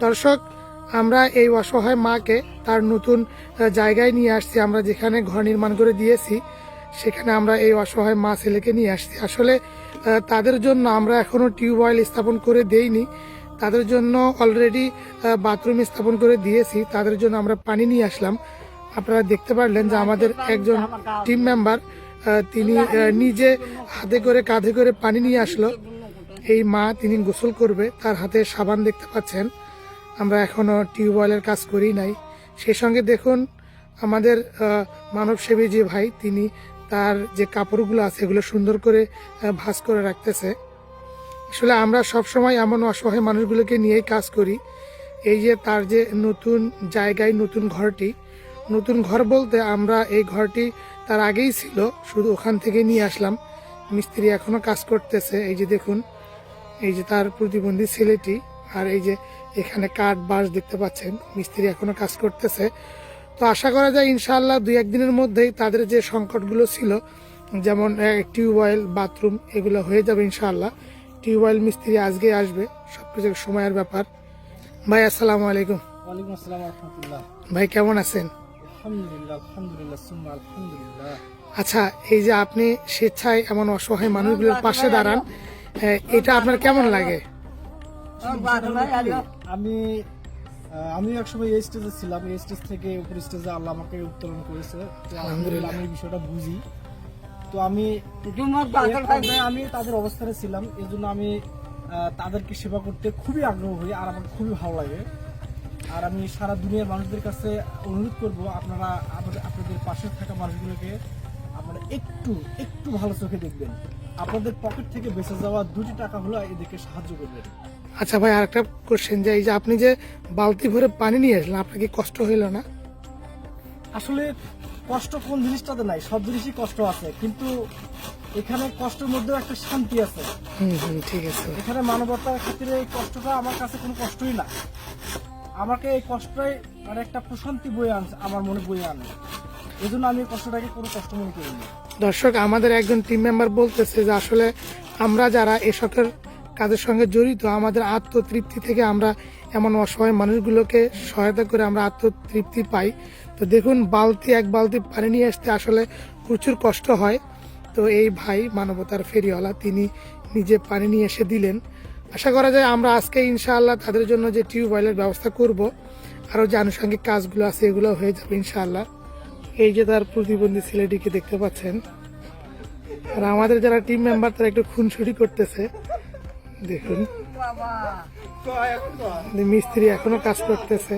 দর্শক, আমরা এই অসহায় মাকে তার নতুন জায়গায় নিয়ে আসছি। আমরা যেখানে ঘর নির্মাণ করে দিয়েছি সেখানে আমরা এই অসহায় মা ছেলেকে নিয়ে আসছি। আসলে তাদের জন্য আমরা এখনো টিউবওয়েল স্থাপন করে দেইনি, তাদের জন্য অলরেডি বাথরুম স্থাপন করে দিয়েছি। তাদের জন্য আমরা পানি নিয়ে আসলাম। আপনারা দেখতে পারলেন যে আমাদের একজন টিম মেম্বার তিনি নিজে হাতে করে কাঁধে করে পানি নিয়ে আসলো। এই মা তিনি গোসল করবে, তার হাতে সাবান দেখতে পাচ্ছেন। আমরা এখনো টিউবওয়েলের কাজ করি নাই। সেই সঙ্গে দেখুন আমাদের মানবসেবী যে ভাই, তিনি তার যে কাপড়গুলো আছে এগুলো সুন্দর করে ভাঁজ করে রাখতেছে। আসলে আমরা সব সময় এমন অসহায় মানুষগুলোকে নিয়েই কাজ করি। এই যে তার যে নতুন জায়গায় নতুন ঘরটি, নতুন ঘর বলতে আমরা এই ঘরটি তার আগেই ছিল, শুধু ওখান থেকে নিয়ে আসলাম। মিস্ত্রি এখনো কাজ করতেছে। এই যে দেখুন, এই যে তার প্রতিবন্ধী ছেলেটি, আর এই যে এখানে কাঠ বাঁশ দেখতে পাচ্ছেন, মিস্ত্রি এখনো কাজ করতেছে। তো আশা করা যায় ইনশাআল্লাহ 2-1 দিনের মধ্যেই তাদের যে সংকটগুলো ছিল, যেমন টিউবওয়েল, বাথরুম, এগুলো হয়ে যাবে ইনশাআল্লাহ। টিউবওয়েল মিস্ত্রি আজকে আসবে, সবকিছু সময়ের ব্যাপার। ভাই আসসালামু আলাইকুম। ওয়ালাইকুম আসসালাম ওয়া রাহমাতুল্লাহ। ভাই কেমন আছেন? আলহামদুলিল্লাহ, আলহামদুলিল্লাহ, সুম্মা আলহামদুলিল্লাহ। আচ্ছা, এই যে আপনি স্বেচ্ছায় এমন অসহায় মানুষগুলোর পাশে দাঁড়ান, এটা আপনার কেমন লাগে? আমি আমি একসময় এই স্টেজে ছিলাম, এই স্টেজ থেকে উপর স্টেজে আল্লাহ আমাকে উত্তোলন করেছে। তো আলহামদুলিল্লাহ আমি বিষয়টা বুঝি। তো আমি তাদের অবস্থানে ছিলাম, এই জন্য আমি তাদেরকে সেবা করতে খুবই আগ্রহ হই, আর আমার খুবই ভালো লাগে। আর আমি সারা দুনিয়ার মানুষদের কাছে অনুরোধ করব, আপনারা আপনাদের পাশে থাকা মানুষগুলোকে আপনারা একটু একটু ভালো চোখে দেখবেন। আপনাদের পকেট থেকে বেঁচে যাওয়া 2টি টাকা হলো এদেরকে সাহায্য করবেন। আচ্ছা ভাই, আরেকটা কোশ্চেন, যে এই যে আপনি যে বালতি ভরে পানি নিয়ে আসলেন, আপনার কি কষ্ট হইল না? আসলে কষ্ট কোন জিনিসটাতে নাই, সব জিনিসই কষ্ট আছে, কিন্তু এখানে কষ্টের মধ্যেও একটা শান্তি আছে। ঠিক আছে। এখানে মানবতার খাতিরে এই কষ্টটা আমার কাছে কোনো কষ্টই না। আমাকে এই কষ্টটাই মানে একটা প্রশান্তি বয়ে আনছে, আমার মনে বয়ে আনে। এই জন্য আমি এই কষ্টটাকে কোনো কষ্ট মনে করিনি। দর্শক, আমাদের একজন টিম মেম্বার বলতেছে যে আসলে আমরা যারা এই সকল কাজের সঙ্গে জড়িত, আমাদের আত্মতৃপ্তি থেকে আমরা এমন অসহায় মানুষগুলোকে সহায়তা করে আমরা আত্মতৃপ্তি পাই। তো দেখুন, এক বালতি পানি নিয়ে আসতে আসলে প্রচুর কষ্ট হয়। তো এই ভাই মানবতার ফেরিওয়ালা, তিনি নিজে পানি নিয়ে এসে দিলেন। আশা করা যায় আমরা আজকে ইনশাআল্লাহ তাদের জন্য যে টিউবওয়েলের ব্যবস্থা করব, আরও যে আনুষঙ্গিক কাজগুলো আছে এগুলো হয়ে যাবে ইনশাআল্লাহ। এই যে তার প্রতিবন্ধী ছেলেটিকে দেখতে পাচ্ছেন, আর আমাদের যারা টিম মেম্বার তারা একটু খুনসুটি করতেছে। দেখুন, মিস্ত্রি এখনো কাজ করতেছে।